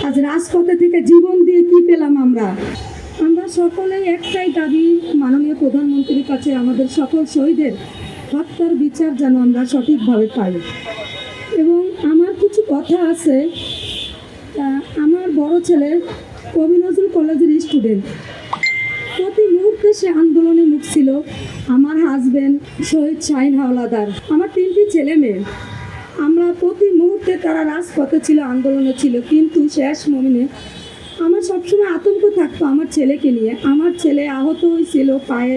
আজ রাজপথে থেকে জীবন দিয়ে কি পেলাম আমরা সকলেই একটাই দাবি, মাননীয় প্রধানমন্ত্রীর কাছে আমাদের সকল শহীদের হত্যার বিচার যেন আমরা সঠিকভাবে পাই। এবং আমার কিছু কথা আছে। আমার বড় ছেলে কবি নজরুল কলেজের স্টুডেন্ট, প্রতি মুহূর্তে সে আন্দোলনে মুখ ছিল। আমার হাজব্যান্ড শহীদ শাহিন হাওলাদার, আমার 3টি ছেলে মেয়ে, আমরা প্রতি মুহূর্তে তারা রাজপথে ছিল, আন্দোলনে ছিল। কিন্তু শেষ মোমেন্টে আমার সবসময় আতঙ্ক থাকতো আমার ছেলেকে নিয়ে। আমার ছেলে আহত হয়েছিল, পায়ে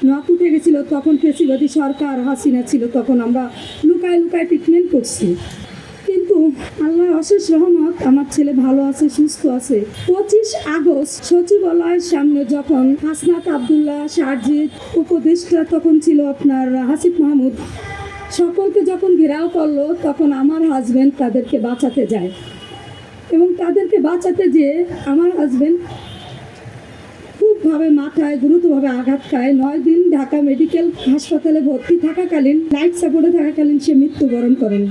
নখ উঠে গেছিলো, তখন ফেসিবাদী সরকার হাসিনা ছিল, তখন আমরা লুকায় লুকায় ট্রিটমেন্ট করছি। কিন্তু আল্লাহর অশেষ রহমত, আমার ছেলে ভালো আছে, সুস্থ আছে। 25 আগস্ট সচিবালয়ের সামনে যখন হাসনাত আবদুল্লাহ, সারজিৎ উপদেষ্টা তখন ছিল আপনার হাসিফ মাহমুদ, সকলকে যখন ঘেরাও করলো, তখন আমার হাজব্যান্ড তাদেরকে বাঁচাতে যায়। এবং তাদেরকে বাঁচাতে যেয়ে আমার হাজব্যান্ড খুবভাবে মাথায় গুরুতরভাবে আঘাত খায়। 9 দিন ঢাকা মেডিকেল হাসপাতালে ভর্তি থাকাকালীন, লাইফ সাপোর্টে থাকাকালীন সে মৃত্যুবরণ করেন।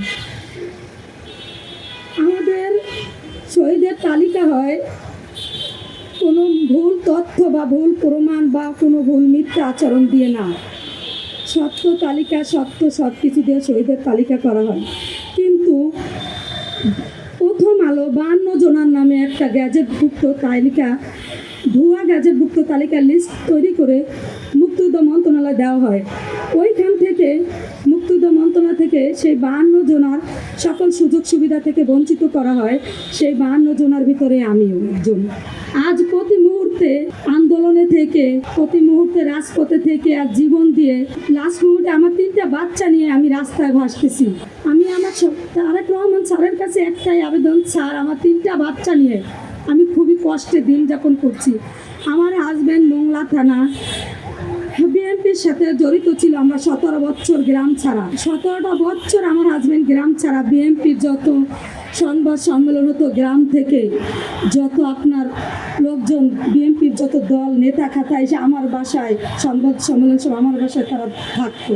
আমাদের শহীদের তালিকা হয় কোনো ভুল তথ্য বা ভুল প্রমাণ বা কোনো ভুল মিথ্যা আচরণ দিয়ে না, সত্য তালিকা, সত্য সব কিছু দিয়ে শহীদের তালিকা করা হয়। কিন্তু প্রথম আলো 52 জনের নামে একটা গ্যাজেটভুক্ত তালিকা, ভুয়া গ্যাজেটভুক্ত তালিকার লিস্ট তৈরি করে মুক্তিযুদ্ধ মন্ত্রণালয় দেওয়া হয়। ওইখান থেকে মুক্তিযুদ্ধ মন্ত্রণালয় থেকে সেই 52 জনের সকল সুযোগ সুবিধা থেকে বঞ্চিত করা হয়। সেই 52 জনের ভিতরে আমিও একজন। আজ প্রতি মুহূর্তে আন্দোলনে থেকে, প্রতি মুহূর্তে রাজপথে থেকে আর জীবন দিয়ে, লাস্ট মুহূর্তে আমার 3টা বাচ্চা নিয়ে আমি রাস্তায় ভাসতেছি। আমি আমার তারেক রহমান স্যারের কাছে একটাই আবেদন, স্যার আমার 3টা বাচ্চা নিয়ে আমি খুবই কষ্টে দিন যাপন করছি। আমার হাজব্যান্ড মোংলা থানা বিএনপির সাথে জড়িত ছিল। আমরা 17 বছর গ্রাম ছাড়া, 17টা বছর আমার হাজব্যান্ড গ্রাম ছাড়া। বিএনপির যত সংবাদ সম্মেলন হতো গ্রাম থেকে, যত আপনার লোকজন, বিএনপির যত দল নেতা খাতা এসে আমার বাসায় সংবাদ সম্মেলন সব আমার বাসায় তারা থাকতো।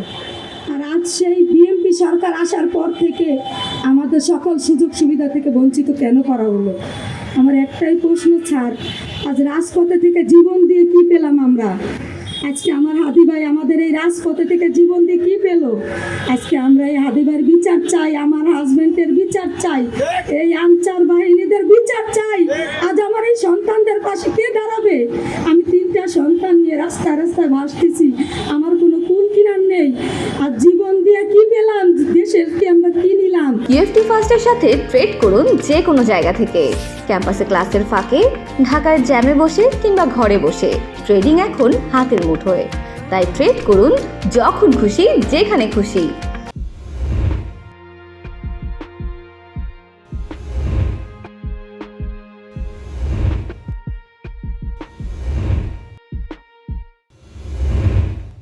আর আজ সেই বিএনপি সরকার আসার পর থেকে আমাদের সকল সুযোগ সুবিধা থেকে বঞ্চিত কেন করা হলো? আমার একটাই প্রশ্ন, স্যার আজ রাজপথে থেকে জীবন দিয়ে কি পেলাম আমরা? আজকে আমার হাদি ভাই আমাদের এই রাজপথে থেকে জীবন দিয়ে কি পেল? আজকে আমরা এই হাদি ভাইয়ের বিচার চাই, আমার হাজব্যান্ডের বিচার চাই, এই আনসার বাহিনীদের বিচার চাই। আজ আমার এই সন্তানদের পাশে কে দাঁড়াবে? আমি 3টা সন্তান নিয়ে রাস্তায় রাস্তায় ভাসতেছি, আমার কোনো কুল কিনার নেই। আর জীবন দিয়ে কি পেলাম? দেশের কি আমরা কি নিলাম? ইউএফটি ফার্স্টের সাথে ট্রেড করুন যে কোনো জায়গা থেকে, ক্যাম্পাসে ক্লাসের ফাঁকে, ঢাকায় জ্যামে বসে কিংবা ঘরে বসে। ট্রেডিং এখন হাতের মুঠোয়, তাই ট্রেড করুন যখন খুশি, যেখানে খুশি।